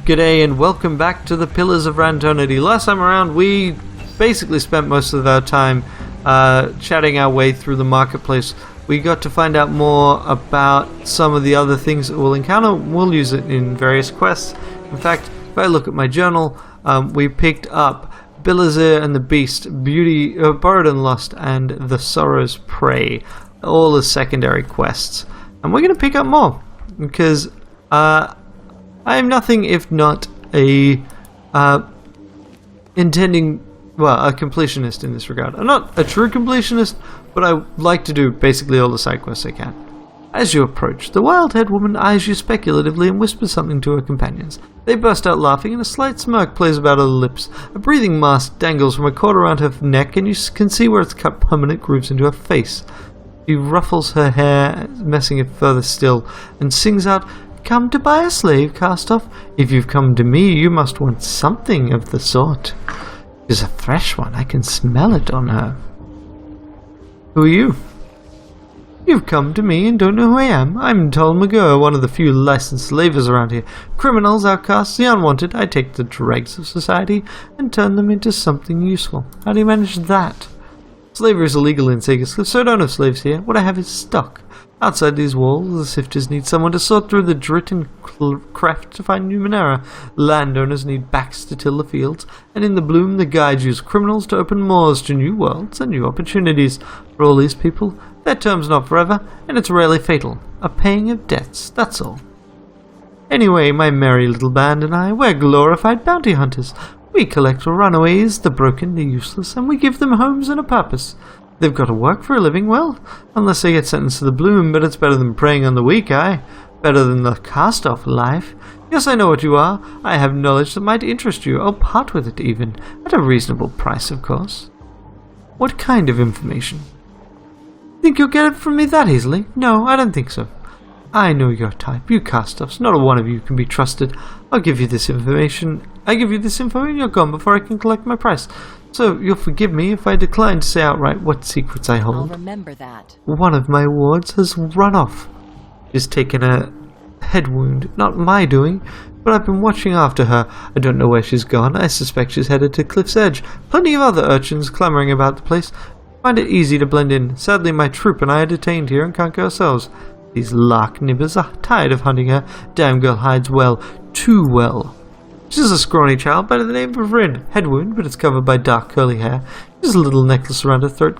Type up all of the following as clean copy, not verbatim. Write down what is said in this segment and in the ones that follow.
G'day and welcome back to the Pillars of Rantonity. Last time around we basically spent most of our time chatting our way through the marketplace. We got to find out more about some of the other things that we'll encounter. We'll use it in various quests. In fact, if I look at my journal, we picked up Bilazir and the Beast, Beauty, Borrowed and Lost, and The Sorrow's Prey, all as secondary quests. And we're going to pick up more, because I am nothing if not a completionist in this regard. I'm not a true completionist, but I like to do basically all the side quests I can. As you approach, the wild-haired woman eyes you speculatively and whispers something to her companions. They burst out laughing, and a slight smirk plays about her lips. A breathing mask dangles from a cord around her neck, and you can see where it's cut permanent grooves into her face. She ruffles her hair, messing it further still, and sings out, "Come to buy a slave, cast-off? If you've come to me, you must want something of the sort. She's a fresh one, I can smell it on her." "Who are you?" "You've come to me and don't know who I am. I'm Tol Magur, one of the few licensed slavers around here. Criminals, outcasts, the unwanted. I take the dregs of society and turn them into something useful. How do you manage that?" "Slavery is illegal in Sagas, so don't have slaves here. What I have is stock. Outside these walls, the sifters need someone to sort through the drit and craft to find Numenera. Landowners need backs to till the fields, and in the bloom the guides use criminals to open moors to new worlds and new opportunities. For all these people, their term's not forever, and it's rarely fatal. A paying of debts, that's all. Anyway, my merry little band and I, we're glorified bounty hunters. We collect runaways, the broken, the useless, and we give them homes and a purpose. They've got to work for a living, well, unless they get sentenced to the bloom, but it's better than preying on the weak, aye. Better than the cast-off life. Yes, I know what you are. I have knowledge that might interest you. I'll part with it even. At a reasonable price, of course." "What kind of information?" "Think you'll get it from me that easily? No, I don't think so. I know your type. You cast-offs, not a one of you can be trusted. I give you this info and you're gone before I can collect my price. So you'll forgive me if I decline to say outright what secrets I hold." "I'll remember that." "One of my wards has run off. She's taken a head wound. Not my doing, but I've been watching after her. I don't know where she's gone. I suspect she's headed to Cliff's Edge. Plenty of other urchins clamoring about the place. Find it easy to blend in. Sadly, my troop and I are detained here and can't go ourselves. These lark nibbers are tired of hunting her. Damn girl hides well. Too well. She's a scrawny child by the name of Rin. Head wound, but it's covered by dark curly hair. She's a little necklace around her throat.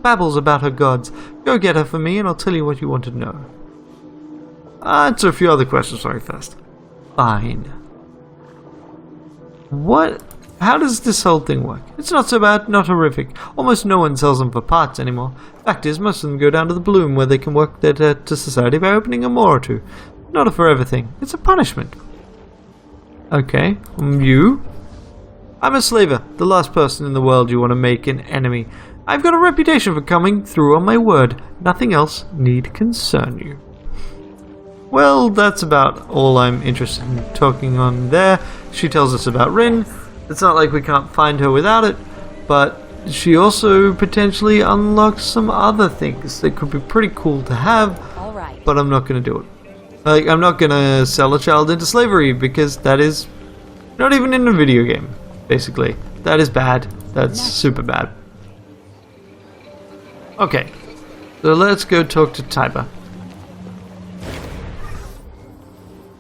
Babbles about her gods. Go get her for me and I'll tell you what you want to know." Answer a few other questions for me first. Fine. How does this whole thing work? It's not so bad, not horrific. Almost no one sells them for parts anymore. Fact is, most of them go down to the bloom where they can work their debt to society by opening a moor or two. Not a forever thing. It's a punishment. Okay, you? "I'm a slaver, the last person in the world you want to make an enemy. I've got a reputation for coming through on my word. Nothing else need concern you." Well, that's about all I'm interested in talking on there. She tells us about Rin. It's not like we can't find her without it, but she also potentially unlocks some other things that could be pretty cool to have, All right. but I'm not going to do it. I'm not going to sell a child into slavery, because that is not even in a video game, basically. That is bad. That's super bad. Okay, so let's go talk to Tiber.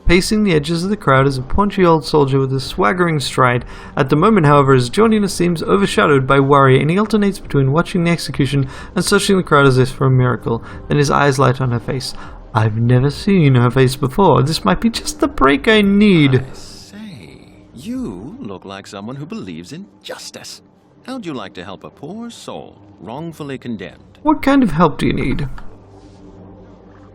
Pacing the edges of the crowd is a paunchy old soldier with a swaggering stride. At the moment, however, his jauntiness seems overshadowed by worry, and he alternates between watching the execution and searching the crowd as if for a miracle. Then his eyes light on her face. I've never seen her face before. This might be just the break I need. I say, you look like someone who believes in justice. How'd you like to help a poor soul, wrongfully condemned? What kind of help do you need?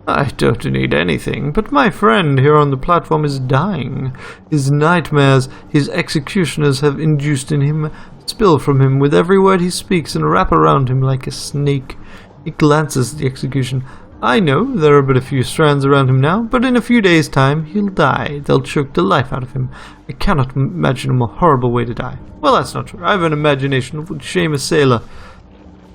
I don't need anything, but my friend here on the platform is dying. His nightmares, his executioners have induced in him, spill from him with every word he speaks and wrap around him like a snake. He glances at the execution. I know there are but a few strands around him now, but in a few days' time he'll die. They'll choke the life out of him. I cannot imagine a more horrible way to die. Well, that's not true. I have an imagination that would shame a sailor.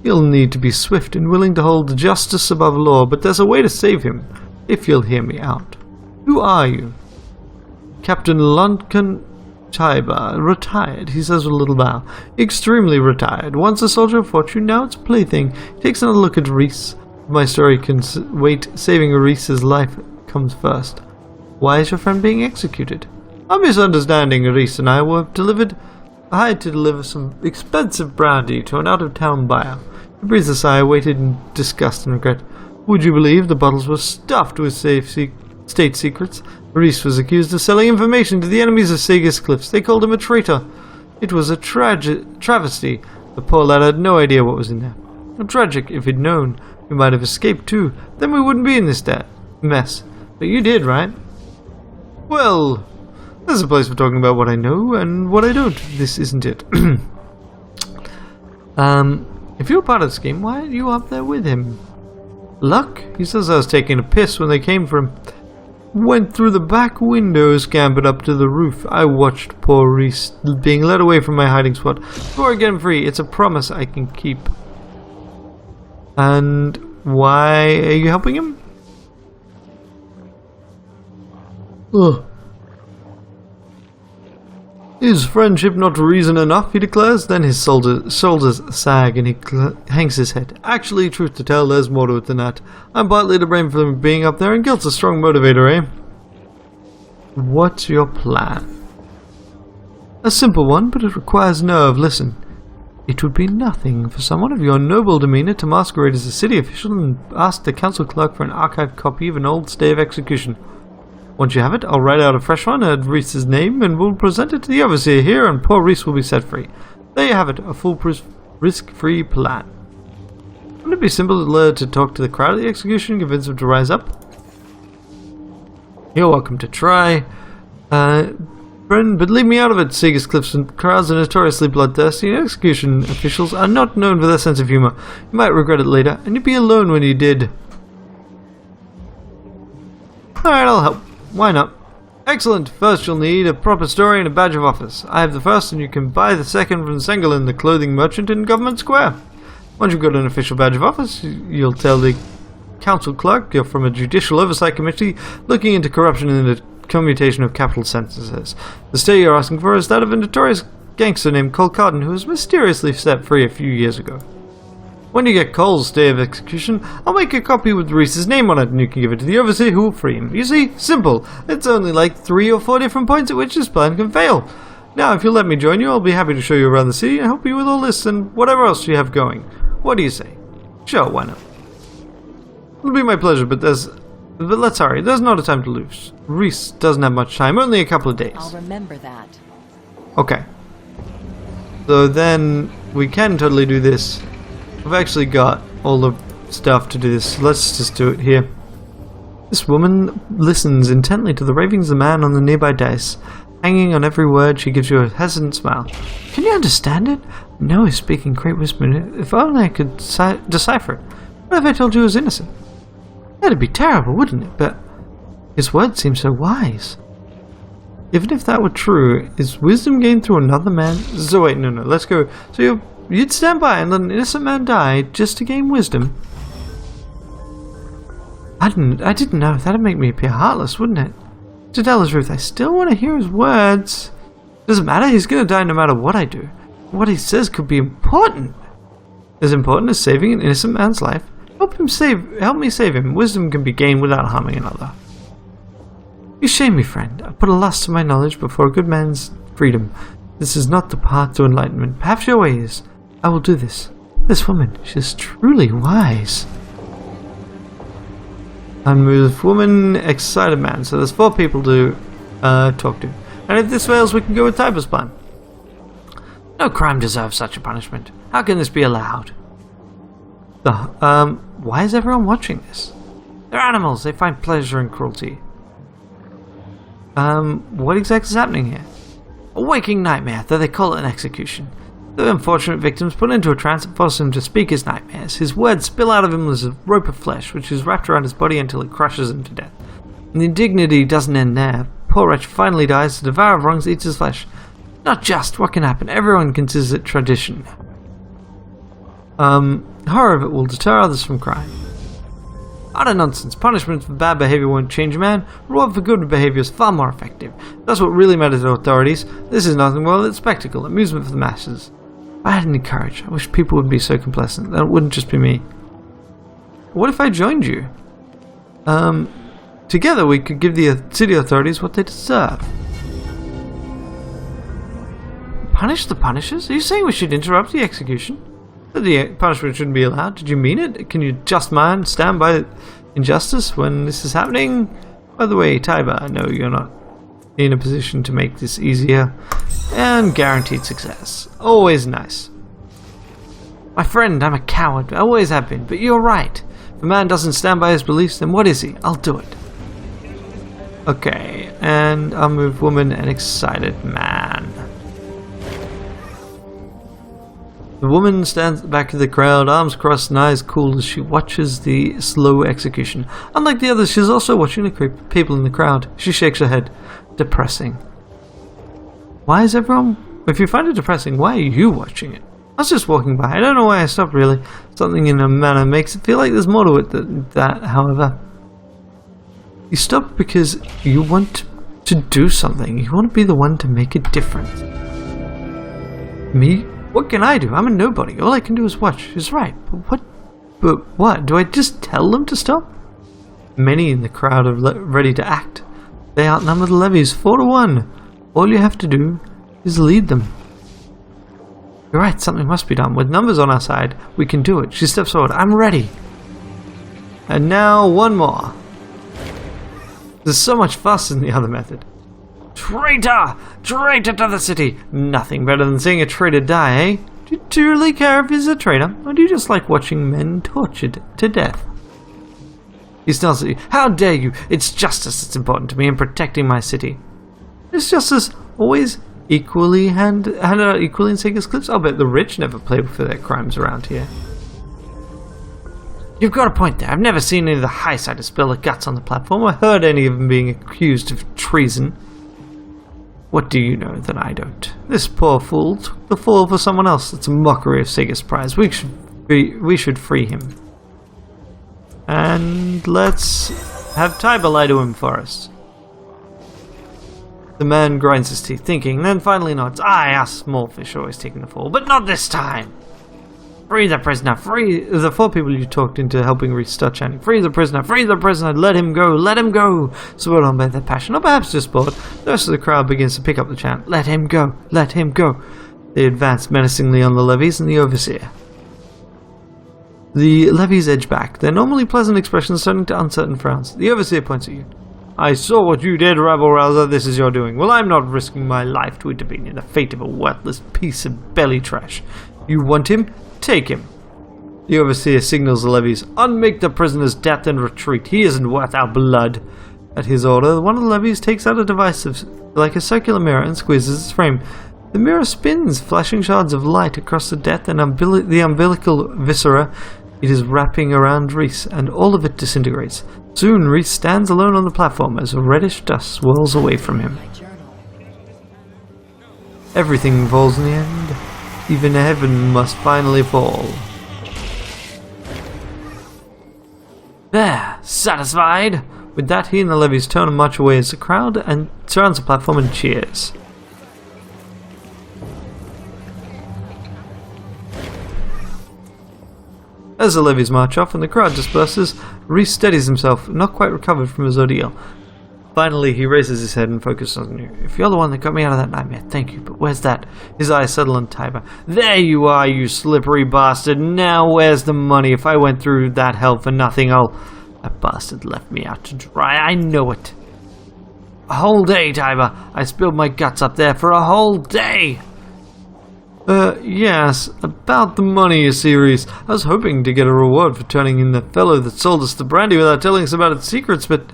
He'll need to be swift and willing to hold justice above law, but there's a way to save him, if you'll hear me out. Who are you? Captain Lunken Tiber, retired, he says with a little bow. Extremely retired. Once a soldier of fortune, now it's a plaything. He takes another look at Reese. My story can wait. Saving Reese's life comes first. Why is your friend being executed? A misunderstanding. Reese and I were hired to deliver some expensive brandy to an out-of-town buyer. He breathes a sigh, waited in disgust and regret. Would you believe the bottles were stuffed with state secrets? Reese was accused of selling information to the enemies of Sagas Cliffs. They called him a traitor. It was a travesty. The poor lad had no idea what was in there. Tragic. If he'd known, we might have escaped too. Then we wouldn't be in this mess. But you did, right? Well, there's a place for talking about what I know and what I don't. This isn't it. If you're part of the scheme, why aren't you up there with him? Luck? He says I was taking a piss when they came for him. Went through the back window, scampered up to the roof. I watched poor Reese being led away from my hiding spot. Before I get him free, it's a promise I can keep. And why are you helping him? Ugh. Is friendship not reason enough, he declares? Then his shoulders sag and he hangs his head. Actually, truth to tell, there's more to it than that. I'm partly to blame for being up there, and guilt's a strong motivator, eh? What's your plan? A simple one, but it requires nerve. Listen. It would be nothing for someone of your noble demeanor to masquerade as a city official and ask the council clerk for an archived copy of an old stay of execution. Once you have it, I'll write out a fresh one, add Reese's name, and we'll present it to the overseer here, and poor Reese will be set free. There you have it, a foolproof, risk-free plan. Wouldn't it be simple to talk to the crowd at the execution and convince them to rise up? You're welcome to try. Friend, but leave me out of it. Sagas Cliffs and crowds are notoriously bloodthirsty, and execution officials are not known for their sense of humor. You might regret it later, and you'd be alone when you did. Alright, I'll help. Why not? Excellent. First you'll need a proper story and a badge of office. I have the first and you can buy the second from Sengalin, the clothing merchant in Government Square. Once you've got an official badge of office, you'll tell the council clerk you're from a judicial oversight committee looking into corruption in the commutation of capital sentences. The stay you're asking for is that of a notorious gangster named Cole Cotton who was mysteriously set free a few years ago. When you get Cole's stay of execution, I'll make a copy with Reese's name on it, and you can give it to the overseer who will free him. You see? Simple. It's only like 3 or 4 different points at which this plan can fail. Now, if you'll let me join you, I'll be happy to show you around the city and help you with all this and whatever else you have going. What do you say? Sure, why not? It'll be my pleasure, but let's hurry. There's not a time to lose. Reese doesn't have much time, only a couple of days. I'll remember that. Okay. So then, we can totally do this. I've actually got all the stuff to do this. Let's just do it here. This woman listens intently to the ravings of the man on the nearby dais. Hanging on every word, she gives you a hesitant smile. Can you understand it? No, he's speaking great whisper. If only I could decipher it. What if I told you he was innocent? That'd be terrible, wouldn't it? But his words seem so wise. Even if that were true, is wisdom gained through another man? So wait, no, let's go. So you'd stand by and let an innocent man die just to gain wisdom? I didn't know. That'd make me appear heartless, wouldn't it? To tell the truth, I still want to hear his words. Doesn't matter, he's gonna die no matter what I do. What he says could be important. As important as saving an innocent man's life. Help me save him. Wisdom can be gained without harming another. You shame me, friend. I put a lust to my knowledge before a good man's freedom. This is not the path to enlightenment. Perhaps your way is. I will do this. This woman, she's truly wise. Unmoved woman, excited man. So there's 4 people to talk to. And if this fails, we can go with Tiber's plan. No crime deserves such a punishment. How can this be allowed? Why is everyone watching this? They're animals. They find pleasure in cruelty. What exactly is happening here? A waking nightmare, though they call it an execution. The unfortunate victim's put into a trance that forces him to speak his nightmares. His words spill out of him as a rope of flesh, which is wrapped around his body until it crushes him to death. And the indignity doesn't end there. Poor wretch finally dies. The devourer of wrongs eats his flesh. Not just. What can happen? Everyone considers it tradition. Horror of it will deter others from crime. Utter nonsense. Punishment for bad behavior won't change a man. Reward for good behavior is far more effective. That's what really matters to authorities. This is nothing more than spectacle, amusement for the masses. If I had any courage, I wish people would be so complacent. That wouldn't just be me. What if I joined you? Together we could give the city authorities what they deserve. Punish the punishers? Are you saying we should interrupt the execution? The punishment shouldn't be allowed. Did you mean it? Can you just stand by injustice when this is happening? By the way, Taiba, I know you're not in a position to make this easier. And guaranteed success. Always nice. My friend, I'm a coward. I always have been. But you're right. If a man doesn't stand by his beliefs, then what is he? I'll do it. Okay, and I'll move woman and excited man. The woman stands at the back of the crowd, arms crossed and eyes cool as she watches the slow execution. Unlike the others, she's also watching the people in the crowd. She shakes her head. Depressing. Why is everyone... If you find it depressing, why are you watching it? I was just walking by. I don't know why I stopped, really. Something in a manner makes it feel like there's more to it than that, however. You stop because you want to do something. You want to be the one to make a difference. Me? What can I do? I'm a nobody. All I can do is watch. He's right. But what? Do I just tell them to stop? Many in the crowd are ready to act. They outnumber the levies 4-1. All you have to do is lead them. You're right, something must be done. With numbers on our side, we can do it. She steps forward. I'm ready. And now one more. There's so much fuss in the other method. Traitor! Traitor to the city! Nothing better than seeing a traitor die, eh? Do you truly care if he's a traitor? Or do you just like watching men tortured to death? He smells at you. How dare you! It's justice that's important to me in protecting my city. Is justice always equally handed out equally in Sega's clips? I'll bet the rich never play for their crimes around here. You've got a point there. I've never seen any of the highsiders spill their guts on the platform or heard any of them being accused of treason. What do you know that I don't? This poor fool took the fall for someone else. It's a mockery of Sega's prize. We should free him. And let's have Taiba lie to him for us. The man grinds his teeth, thinking, then finally nods. Aye, us small fish always taking the fall, but not this time. Free the prisoner, free the 4 people you talked into helping restart chanting. Free the prisoner, let him go, let him go. Spurred on by their passion, or perhaps just bored, the rest of the crowd begins to pick up the chant. Let him go, let him go. They advance menacingly on the levies and the overseer. The levies edge back, their normally pleasant expressions turning to uncertain frowns. The overseer points at you. I saw what you did, rabble-rouser. This is your doing. Well, I'm not risking my life to intervene in the fate of a worthless piece of belly trash. You want him? Take him. The overseer signals the levies. Unmake the prisoner's death and retreat. He isn't worth our blood. At his order, one of the levies takes out a device like a circular mirror and squeezes its frame. The mirror spins, flashing shards of light across the death and the umbilical viscera. It is wrapping around Reese, and all of it disintegrates. Soon, Reese stands alone on the platform as reddish dust swirls away from him. Everything falls in the end. Even heaven must finally fall. There, satisfied? With that, he and the levies turn and march away as the crowd and surrounds the platform and cheers. As the levies march off and the crowd disperses, Reese steadies himself, not quite recovered from his ordeal. Finally, he raises his head and focuses on you. If you're the one that got me out of that nightmare, thank you, but where's that? His eyes settle on Taiba. There you are, you slippery bastard. Now where's the money? If I went through that hell for nothing, That bastard left me out to dry. I know it. A whole day, Taiba. I spilled my guts up there for a whole day. Yes, about the money, you see, Reese. I was hoping to get a reward for turning in the fellow that sold us the brandy without telling us about its secrets, but...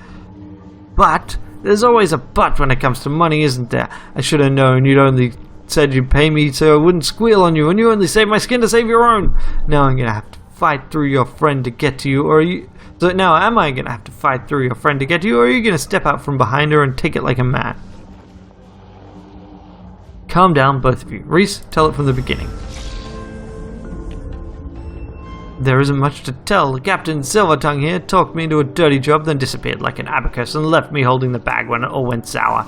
But? There's always a but when it comes to money, isn't there? I should have known. You'd only said you'd pay me so I wouldn't squeal on you, and you only saved my skin to save your own. Now I'm gonna have to fight through your friend to get to you, or are you... So now am I gonna have to fight through your friend to get to you, or are you gonna step out from behind her and take it like a man? Calm down, both of you. Reese, tell it from the beginning. There isn't much to tell. Captain Silvertongue here talked me into a dirty job, then disappeared like an abacus and left me holding the bag when it all went sour.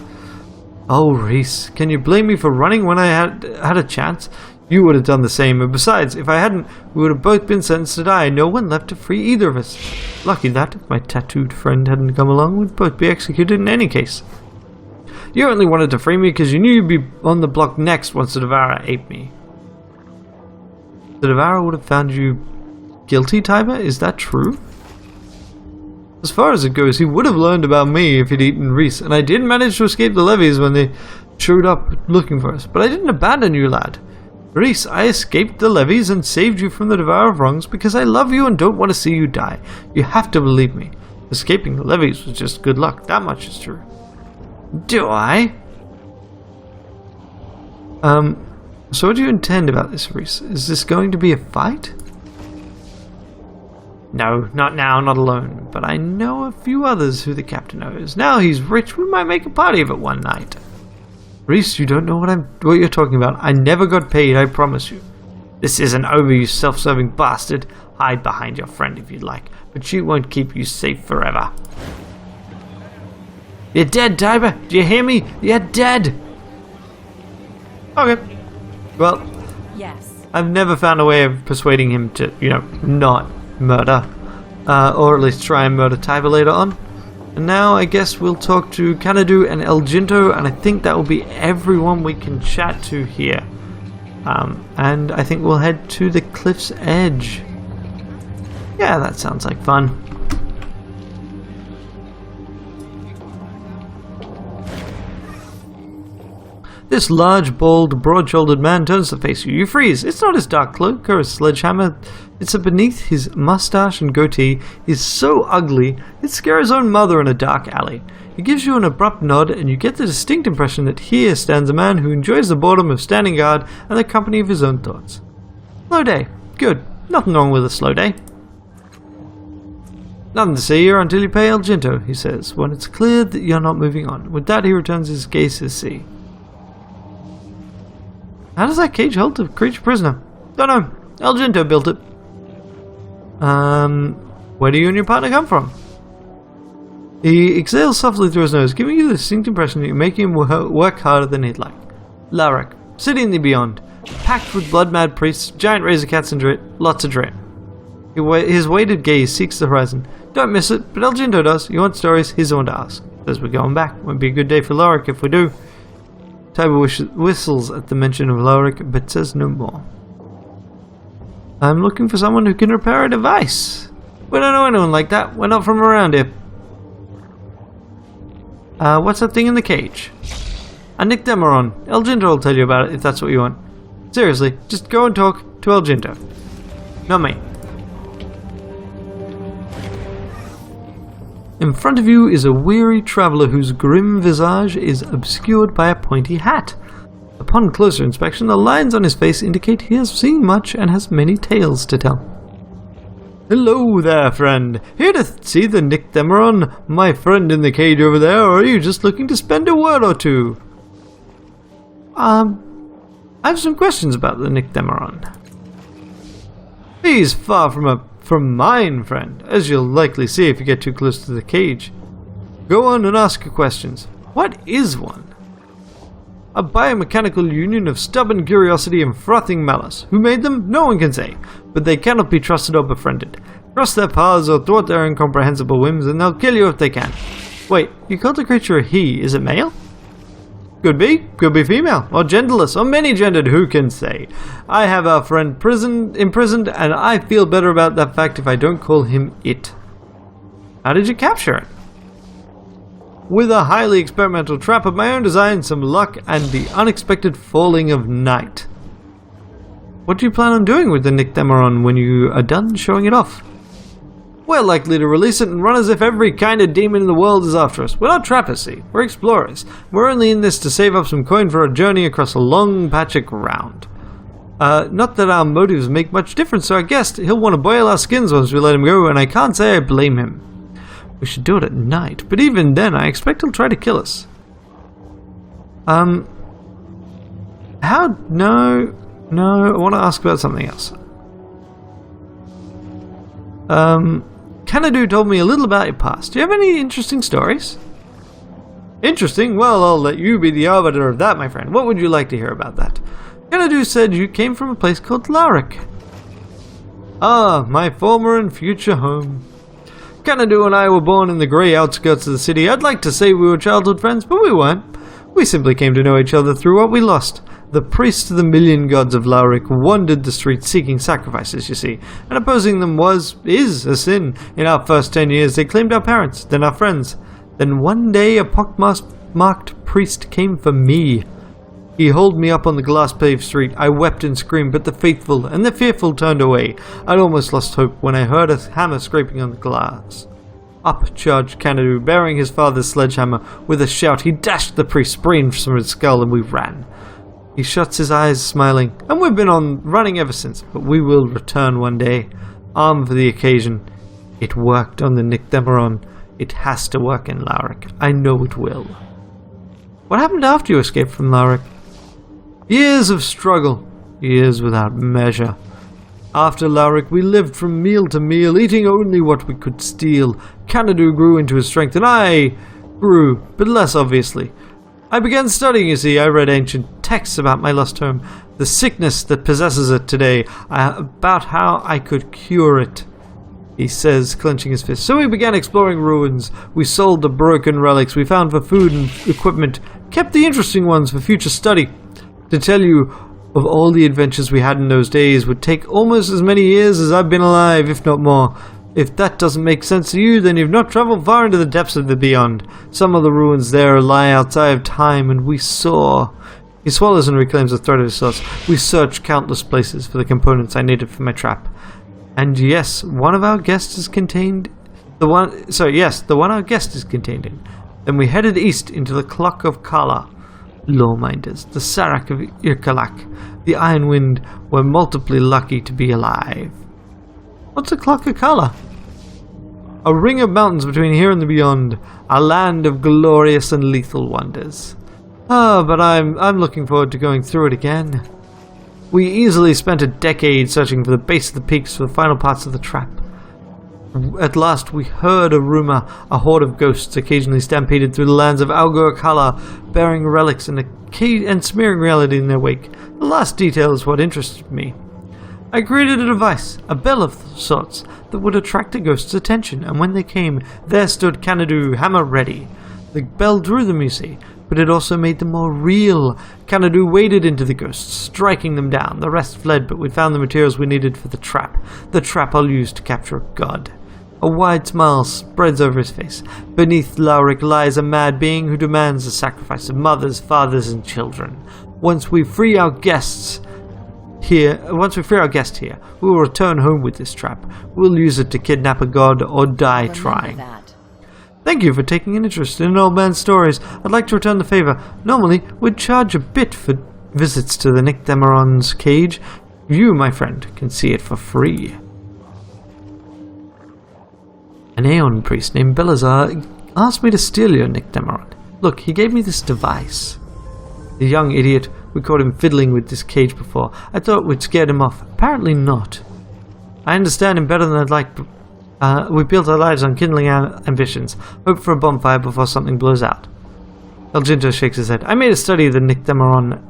Oh, Reese, can you blame me for running when I had a chance? You would have done the same, and besides, if I hadn't, we would have both been sentenced to die, and no one left to free either of us. Lucky that, if my tattooed friend hadn't come along, we'd both be executed in any case. You only wanted to free me because you knew you'd be on the block next once the Devourer ate me. The Devourer would have found you guilty, Tiber? Is that true? As far as it goes, he would have learned about me if he'd eaten Reese, and I did manage to escape the levies when they showed up looking for us, but I didn't abandon you, lad. Reese, I escaped the levies and saved you from the Devourer of Wrongs because I love you and don't want to see you die. You have to believe me. Escaping the levies was just good luck, that much is true. Do I? So what do you intend about this, Reese? Is this going to be a fight? No, not now, not alone. But I know a few others who the captain knows. Now he's rich, we might make a party of it one night. Reese, you don't know what you're talking about. I never got paid, I promise you. This isn't over, you self-serving bastard. Hide behind your friend if you'd like, but she won't keep you safe forever. You're dead, Tiber. Do you hear me? You're dead. Okay. Well, Yes. I've never found a way of persuading him to, not murder. Or at least try and murder Tiber later on. And now I guess we'll talk to Kanadu and El Ginto, and I think that will be everyone we can chat to here. And I think we'll head to the cliff's edge. Yeah, that sounds like fun. This large, bald, broad-shouldered man turns to face you. You freeze. It's not his dark cloak or his sledgehammer. It's beneath his mustache and goatee. He's so ugly, he'd scare his own mother in a dark alley. He gives you an abrupt nod, and you get the distinct impression that here stands a man who enjoys the boredom of standing guard and the company of his own thoughts. Slow day. Good. Nothing wrong with a slow day. Nothing to see here until you pay El Ginto, he says, when it's clear that you're not moving on. With that, he returns his gaze to the sea. How does that cage hold the creature prisoner? Don't know. El Ginto built it. Where do you and your partner come from? He exhales softly through his nose, giving you the distinct impression that you're making him work harder than he'd like. Larak, city in the beyond, packed with blood-mad priests, giant razor cats and dread, lots of dread. His weighted gaze seeks the horizon. Don't miss it, but El Ginto does. You want stories? He's the one to ask. Says we're going back. Won't be a good day for Larak if we do. Tiber whistles at the mention of Larak, but says no more. I'm looking for someone who can repair a device. We don't know anyone like that. We're not from around here. What's that thing in the cage? A Nick Demeron. El Ginto will tell you about it if that's what you want. Seriously, just go and talk to El Ginto. Not me. In front of you is a weary traveller whose grim visage is obscured by a pointy hat. Upon closer inspection, the lines on his face indicate he has seen much and has many tales to tell. Hello there, friend. Here to see the Nick Demeron, my friend in the cage over there, or are you just looking to spend a word or two? I have some questions about the Nick Demeron. He's far from mine, friend, as you'll likely see if you get too close to the cage. Go on and ask your questions. What is one? A biomechanical union of stubborn curiosity and frothing malice. Who made them? No one can say, but they cannot be trusted or befriended. Cross their paths or thwart their incomprehensible whims, and they'll kill you if they can. Wait, you called the creature a he. Is it male? Could be female, or genderless, or many-gendered, who can say? I have our friend imprisoned, and I feel better about that fact if I don't call him it. How did you capture it? With a highly experimental trap of my own design, some luck, and the unexpected falling of night. What do you plan on doing with the Nick Demeron when you are done showing it off? We're likely to release it and run as if every kind of demon in the world is after us. We're not trappers, see. We're explorers. We're only in this to save up some coin for a journey across a long patch of ground. Not that our motives make much difference to our guest. He'll want to boil our skins once we let him go, and I can't say I blame him. We should do it at night, but even then I expect he'll try to kill us. No, I want to ask about something else. Xanadu told me a little about your past. Do you have any interesting stories? Interesting? Well, I'll let you be the arbiter of that, my friend. What would you like to hear about that? Xanadu said you came from a place called Larek. Ah, my former and future home. Xanadu and I were born in the grey outskirts of the city. I'd like to say we were childhood friends, but we weren't. We simply came to know each other through what we lost. The priests of the million gods of Larek wandered the streets seeking sacrifices, you see, and opposing them is a sin. In our first 10 years, they claimed our parents, then our friends. Then one day, a pockmarked priest came for me. He hauled me up on the glass-paved street. I wept and screamed, but the faithful and the fearful turned away. I'd almost lost hope when I heard a hammer scraping on the glass. Up charged Xanadu, bearing his father's sledgehammer. With a shout, he dashed the priest's brains from his skull, and we ran. He shuts his eyes, smiling, and we've been on running ever since, but we will return one day, armed for the occasion. It worked on the Nyctemeron. It has to work in Larek. I know it will. What happened after you escaped from Larek? Years of struggle, years without measure. After Larek, we lived from meal to meal, eating only what we could steal. Xanadu grew into his strength, and I grew, but less obviously. I began studying, you see. I read ancient texts about my lost home, the sickness that possesses it today, about how I could cure it, he says, clenching his fist. So we began exploring ruins. We sold the broken relics we found for food and equipment, kept the interesting ones for future study. To tell you of all the adventures we had in those days would take almost as many years as I've been alive, if not more. If that doesn't make sense to you, then you've not traveled far into the depths of the beyond. Some of the ruins there lie outside of time, and we saw... He swallows and reclaims the thread of his thoughts. We searched countless places for the components I needed for my trap. And yes, one of our guests is contained... the one our guest is contained in. Then we headed east into the Clock of Kala. Lawminders, the Sarak of Irkalak, the Iron Wind, were multiply lucky to be alive. What's a Clock of Kala? A ring of mountains between here and the beyond, a land of glorious and lethal wonders. But I'm looking forward to going through it again. We easily spent a decade searching for the base of the peaks for the final parts of the trap. At last we heard a rumor. A horde of ghosts occasionally stampeded through the lands of Algur Kala, bearing relics and smearing reality in their wake. The last detail is what interested me. I created a device, a bell of sorts, that would attract the ghosts' attention, and when they came, there stood Xanadu, hammer ready. The bell drew them, you see, but it also made them more real. Xanadu waded into the ghosts, striking them down. The rest fled, but we found the materials we needed for the trap I'll use to capture a god. A wide smile spreads over his face. Beneath Larek lies a mad being who demands the sacrifice of mothers, fathers, and children. Once we free our guest here, we will return home with this trap. We'll use it to kidnap a god or die trying. Thank you for taking an interest in an old man's stories. I'd like to return the favor. Normally, we'd charge a bit for visits to the Nyctemeron's cage. You, my friend, can see it for free. An Aeon priest named Belazar asked me to steal your Nyctemeron. Look, he gave me this device. The young idiot, we caught him fiddling with this cage before. I thought we'd scared him off. Apparently not. I understand him better than I'd like. We built our lives on kindling our ambitions. Hope for a bonfire before something blows out. El Jinto shakes his head. I made a study of the Nyctemeron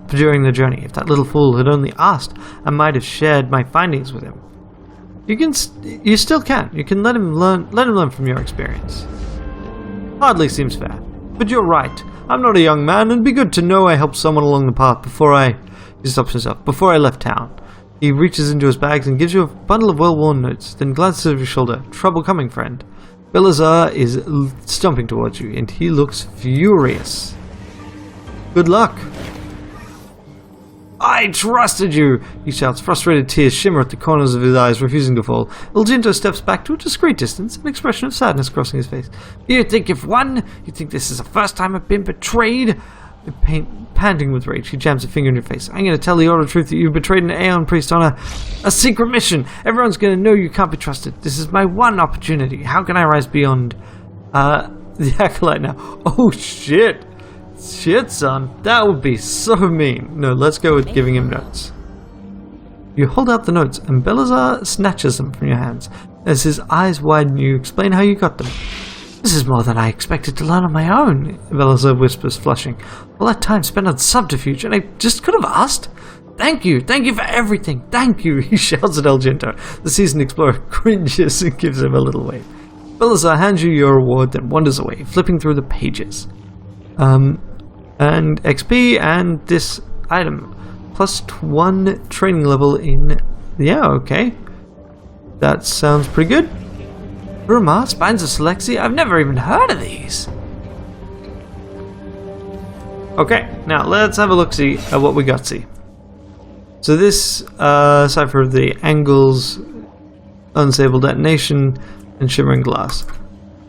during the journey. If that little fool had only asked, I might have shared my findings with him. You still can. You can let him learn from your experience. Hardly seems fair. But you're right. I'm not a young man, and it'd be good to know I helped someone along the path He stops himself. Before I left town. He reaches into his bags and gives you a bundle of well-worn notes, then glances over his shoulder. Trouble coming, friend. Belazar is stomping towards you, and he looks furious. Good luck. I trusted you, he shouts, frustrated tears shimmer at the corners of his eyes, refusing to fall. Il Jinto steps back to a discreet distance, an expression of sadness crossing his face. You think you've won? You think this is the first time I've been betrayed? Panting with rage, he jams a finger in your face. I'm going to tell the order truth that you betrayed an Aeon priest on a secret mission. Everyone's going to know you can't be trusted. This is my one opportunity. How can I rise beyond the Acolyte now? Oh, shit. Shit, son. That would be so mean. No, let's go with giving him notes. You hold out the notes, and Belazar snatches them from your hands. As his eyes widen, you explain how you got them. This is more than I expected to learn on my own, Belazar whispers, flushing. All that time spent on subterfuge, and I just could have asked. Thank you for everything, thank you, he shouts at El Gento. The seasoned explorer cringes and gives him a little wave. Belazar hands you your award, then wanders away, flipping through the pages. And XP and this item. +1 training level in... Yeah, okay. That sounds pretty good. Bruma, Spines of Selexia? I've never even heard of these. Okay, now let's have a look-see at what we got see. So this cipher of the angles, unstable detonation, and shimmering glass.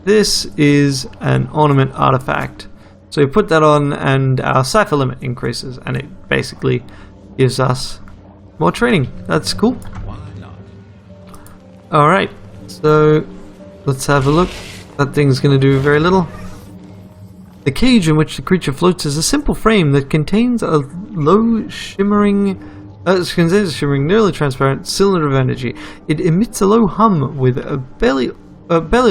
This is an ornament artifact. So you put that on and our cipher limit increases, and it basically gives us more training. That's cool. Alright, so let's have a look. That thing's going to do very little. The cage in which the creature floats is a simple frame that contains a nearly transparent cylinder of energy. It emits a low hum with a barely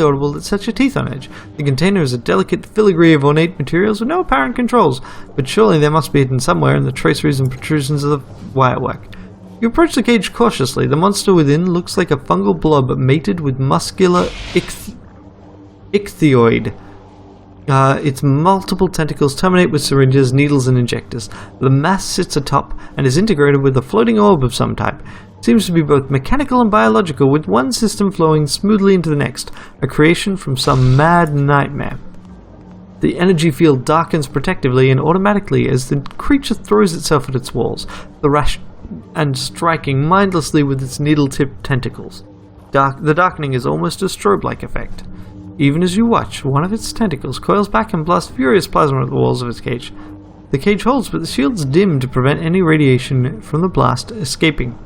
audible that sets your teeth on edge. The container is a delicate filigree of ornate materials with no apparent controls, but surely they must be hidden somewhere in the traceries and protrusions of the wirework. You approach the cage cautiously. The monster within looks like a fungal blob mated with muscular ichthyoid. Its multiple tentacles terminate with syringes, needles, and injectors. The mass sits atop and is integrated with a floating orb of some type. It seems to be both mechanical and biological, with one system flowing smoothly into the next, a creation from some mad nightmare. The energy field darkens protectively and automatically as the creature throws itself at its walls, and striking mindlessly with its needle-tipped tentacles. The darkening is almost a strobe-like effect. Even as you watch, one of its tentacles coils back and blasts furious plasma at the walls of its cage. The cage holds, but the shield's dim to prevent any radiation from the blast escaping.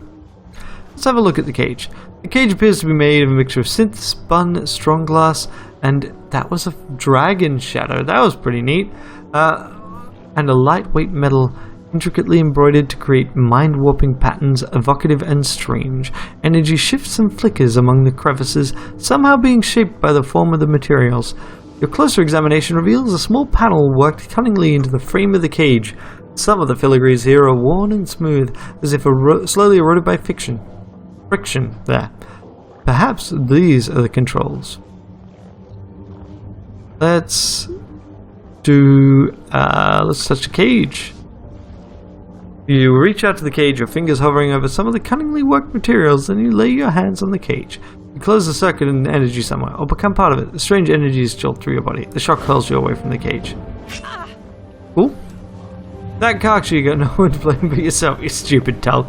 Let's have a look at the cage. The cage appears to be made of a mixture of synth, spun, strong glass, and that was a dragon shadow. That was pretty neat. And a lightweight metal intricately embroidered to create mind-warping patterns, evocative and strange. Energy shifts and flickers among the crevices, somehow being shaped by the form of the materials. Your closer examination reveals a small panel worked cunningly into the frame of the cage. Some of the filigrees here are worn and smooth, as if slowly eroded by friction there. Perhaps these are the controls. Let's touch the cage. You reach out to the cage, your fingers hovering over some of the cunningly worked materials, then you lay your hands on the cage. You close the circuit and energy somewhere, or become part of it. The strange energies jolt through your body. The shock hurls you away from the cage. Cool. That cocks you got no one to blame but yourself, you stupid talc.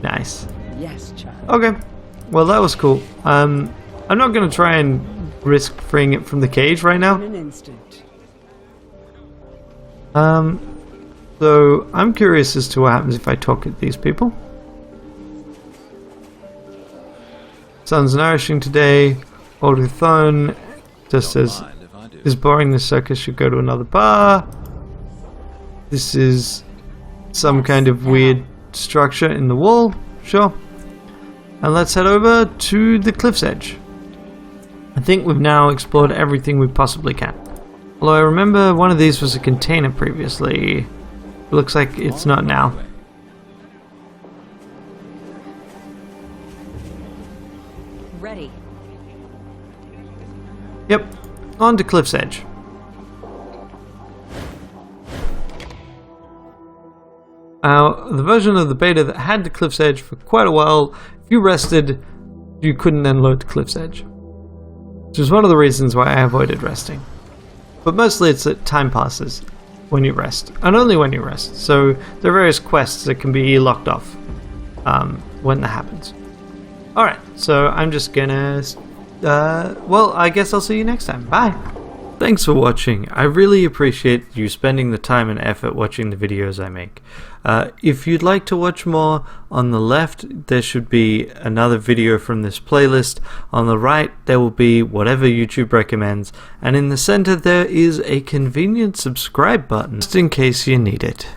Nice. Yes, child. Okay. Well, that was cool. I'm not going to try and risk freeing it from the cage right now. In an instant. So, I'm curious as to what happens if I talk at these people. Sun's nourishing today. Orthone just says, is boring, the circus should go to another bar. This is some kind of weird structure in the wall. Sure. And let's head over to the cliff's edge. I think we've now explored everything we possibly can. Although I remember one of these was a container previously. Looks like it's not now. Ready. Yep, on to cliff's edge. The version of the beta that had the cliff's edge for quite a while, if you rested, you couldn't then load the cliff's edge. Which is one of the reasons why I avoided resting. But mostly it's that time passes when you rest, and only when you rest. So there are various quests that can be locked off when that happens. Alright, so I'm just gonna... well, I guess I'll see you next time. Bye! Thanks for watching. I really appreciate you spending the time and effort watching the videos I make. If you'd like to watch more, on the left there should be another video from this playlist. On the right there will be whatever YouTube recommends, and in the center there is a convenient subscribe button just in case you need it.